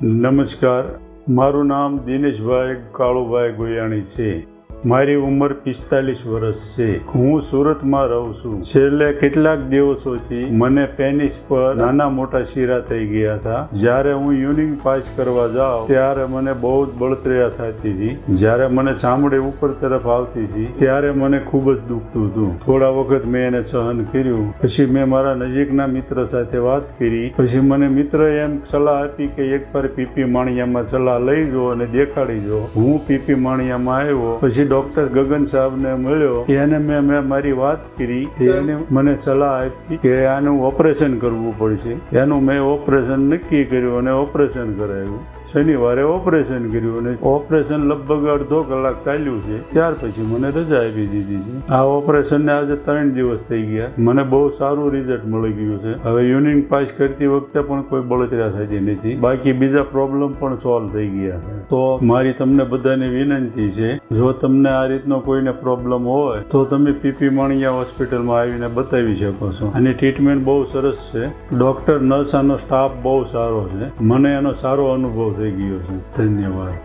નમસ્કાર, મારું નામ દિનેશભાઈ કાળુભાઈ ગોયાણી છે. મારી ઉંમર 45 વર્ષ છે. હું સુરતમાં રહું છું. છેલ્લે કેટલાક દિવસોથી મને પેનિસ પર નાના મોટા શીરા થઈ ગયા હતા. જ્યારે હું યુનિંગ પાસ કરવા જાઉં ત્યારે મને બહુ જ બળતરા થતી હતી. જ્યારે મને ચામડી ઉપર તરફ આવતી હતી ત્યારે મને ખૂબ જ દુખતું હતું. થોડા વખત મેં એને સહન કર્યું. પછી મેં મારા નજીકના મિત્ર સાથે વાત કરી. પછી મને મિત્રએ એમ સલાહ આપી કે એકવાર પીપી માણિયામાં સલાહ લઈ જો અને દેખાડી જો. હું પીપી માણિયામાં આવ્યો. પછી ડોક્ટર ગગન સાહેબને મળ્યો. એને મેં મારી વાત કરી. એને મને સલાહ આપી કે આનું ઓપરેશન કરવું પડશે. એનું મેં ઓપરેશન નક્કી કર્યું અને ઓપરેશન કરાવ્યું. શનિવારે ઓપરેશન કર્યું અને ઓપરેશન લગભગ અડધો કલાક ચાલ્યું છે. ત્યાર પછી મને રજા આપી દીધી છે. આ ઓપરેશનને આજે 3 દિવસ થઈ ગયા. મને બહુ સારું રિઝલ્ટ મળી ગયું છે. હવે યુનિંગ પાસ કરતી વખતે પણ કોઈ બળતરા થતી નથી. બાકી બીજા પ્રોબ્લેમ પણ સોલ્વ થઈ ગયા છે. તો મારી તમને બધાને વિનંતી છે, જો તમને આ રીતનો કોઈને પ્રોબ્લેમ હોય તો તમે પીપી માણિયા હોસ્પિટલમાં આવીને બતાવી શકો છો. આની ટ્રીટમેન્ટ બહુ સરસ છે. ડોક્ટર નર્સ આનો સ્ટાફ બહુ સારો છે. મને એનો સારો અનુભવ થઈ ગયો છે. ધન્યવાદ.